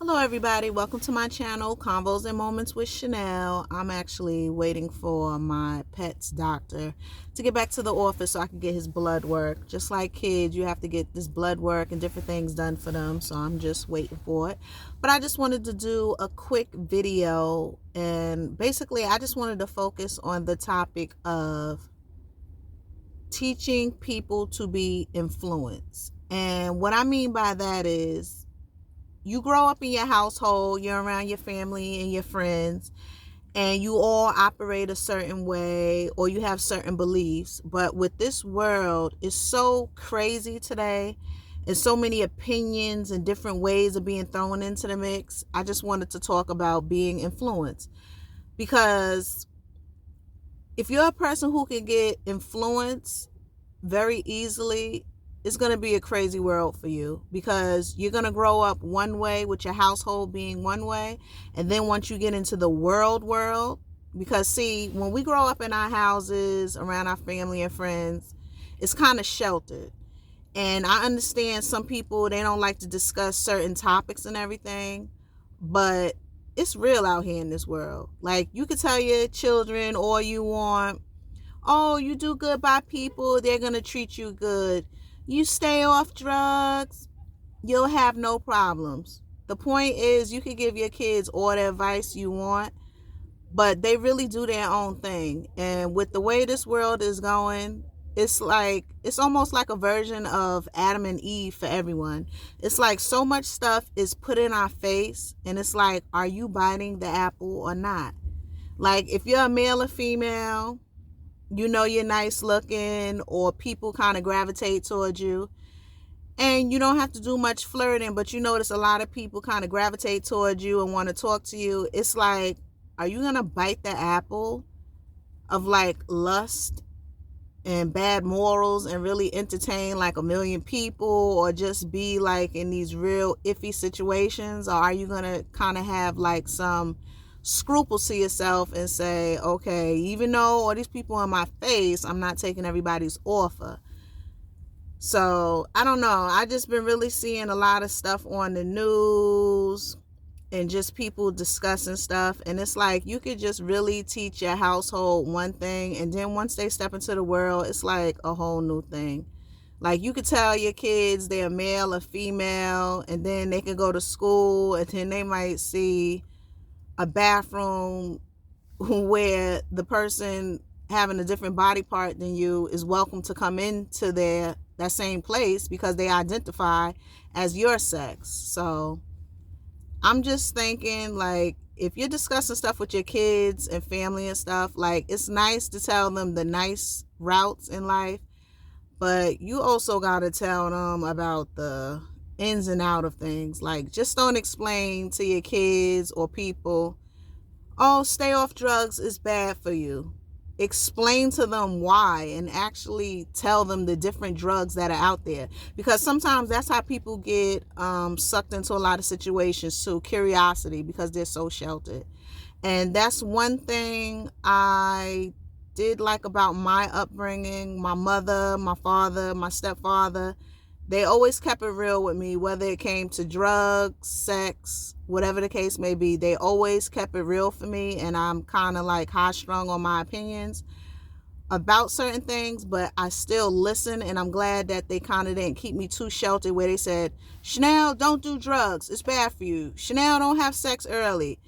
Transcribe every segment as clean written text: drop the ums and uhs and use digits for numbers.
Hello everybody, welcome to my channel, Convos and Moments with Chanel. I'm actually waiting for my pet's doctor to get back to the office so I can get his blood work. Just like kids, you have to get this blood work and different things done for them, so I'm just waiting for it. But I just wanted to do a quick video, and basically I just wanted to focus on the topic of teaching people to be influenced. And what I mean by that is, you grow up in your household, you're around your family and your friends, and you all operate a certain way or you have certain beliefs. But with this world, it's so crazy today and so many opinions and different ways of being thrown into the mix. I just wanted to talk about being influenced, because if you're a person who can get influenced very easily, it's going to be a crazy world for you, because you're going to grow up one way with your household being one way. And then once you get into the world, because see, when we grow up in our houses around our family and friends, it's kind of sheltered. And I understand some people, they don't like to discuss certain topics and everything, but it's real out here in this world. Like, you could tell your children all you want, oh, you do good by people, they're going to treat you good. You stay off drugs, you'll have no problems. The point is, you can give your kids all the advice you want, but they really do their own thing. And with the way this world is going, it's almost like a version of Adam and Eve for everyone. It's like so much stuff is put in our face, and it's like, are you biting the apple or not? Like, if you're a male or female, you know you're nice looking, or people kind of gravitate towards you, and you don't have to do much flirting, but you notice a lot of people kind of gravitate towards you and want to talk to you. It's like, are you gonna bite the apple of like lust and bad morals and really entertain like a million people, or just be like in these real iffy situations? Or are you gonna kind of have like some scruples to yourself and say, okay, even though all these people in my face, I'm not taking everybody's offer? So I don't know, I just been really seeing a lot of stuff on the news and just people discussing stuff, and it's like, you could just really teach your household one thing, and then once they step into the world, it's like a whole new thing. Like, you could tell your kids they're male or female, and then they can go to school, and then they might see a bathroom where the person having a different body part than you is welcome to come into that same place because they identify as your sex. So I'm just thinking, like, if you're discussing stuff with your kids and family and stuff, like, it's nice to tell them the nice routes in life, but you also got to tell them about the ins and out of things. Like, just don't explain to your kids or people, oh, stay off drugs is bad for you. Explain to them why, and actually tell them the different drugs that are out there, because sometimes that's how people get sucked into a lot of situations too, curiosity, because they're so sheltered. And that's one thing I did like about my upbringing. My mother, my father, my stepfather, they always kept it real with me, whether it came to drugs, sex, whatever the case may be. They always kept it real for me, and I'm kind of like high-strung on my opinions about certain things, but I still listen, and I'm glad that they kind of didn't keep me too sheltered, where they said, Chanel, don't do drugs, it's bad for you. Chanel, don't have sex early,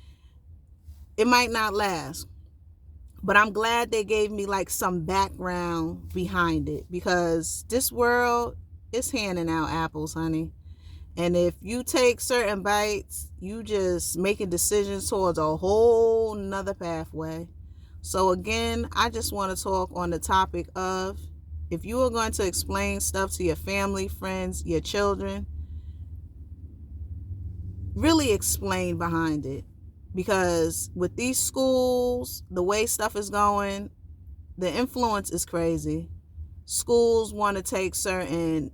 it might not last. But I'm glad they gave me like some background behind it, because this world is handing out apples, honey. And if you take certain bites, you just making decisions towards a whole nother pathway. So again, I just want to talk on the topic of, if you are going to explain stuff to your family, friends, your children, really explain behind it. Because with these schools, the way stuff is going, the influence is crazy. Schools want to take certain,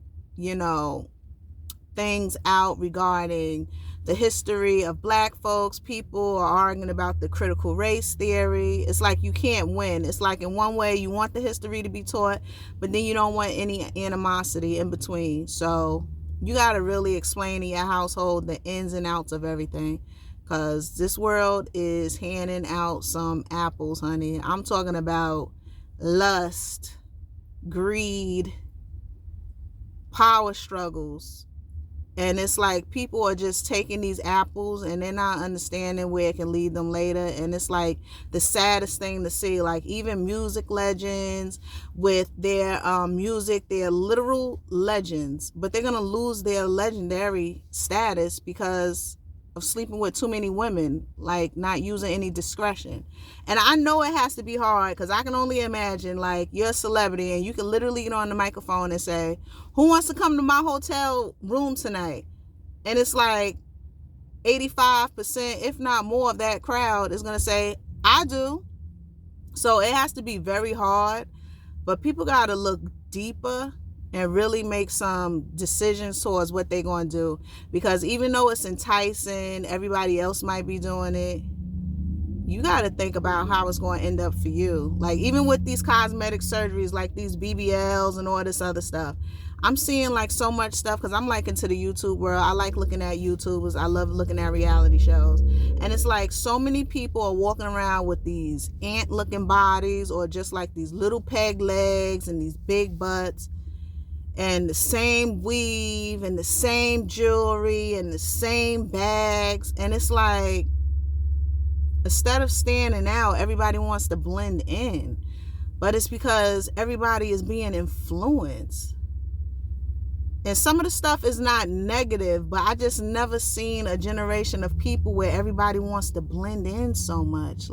things out regarding the history of black folks. People are arguing about the critical race theory. It's like you can't win. It's like, in one way you want the history to be taught, but then you don't want any animosity in between. So You got to really explain in your household the ins and outs of everything, because this world is handing out some apples, honey. I'm talking about lust, greed, power struggles. And it's like people are just taking these apples and they're not understanding where it can lead them later. And it's like the saddest thing to see. Like even music legends with their music, they're literal legends, but they're going to lose their legendary status because of sleeping with too many women, like not using any discretion. And I know it has to be hard, because I can only imagine, like, you're a celebrity and you can literally get on the microphone and say, who wants to come to my hotel room tonight? And it's like 85%, if not more, of that crowd is going to say, I do. So it has to be very hard, but people got to look deeper and really make some decisions towards what they're going to do. Because even though it's enticing, everybody else might be doing it, you got to think about how it's going to end up for you. Like even with these cosmetic surgeries, like these BBLs and all this other stuff, I'm seeing like so much stuff, because I'm like into the YouTube world. I like looking at YouTubers. I love looking at reality shows. And it's like so many people are walking around with these ant looking bodies, or just like these little peg legs and these big butts, and the same weave and the same jewelry and the same bags. And it's like, instead of standing out, everybody wants to blend in. But it's because everybody is being influenced. And some of the stuff is not negative, but I just never seen a generation of people where everybody wants to blend in so much.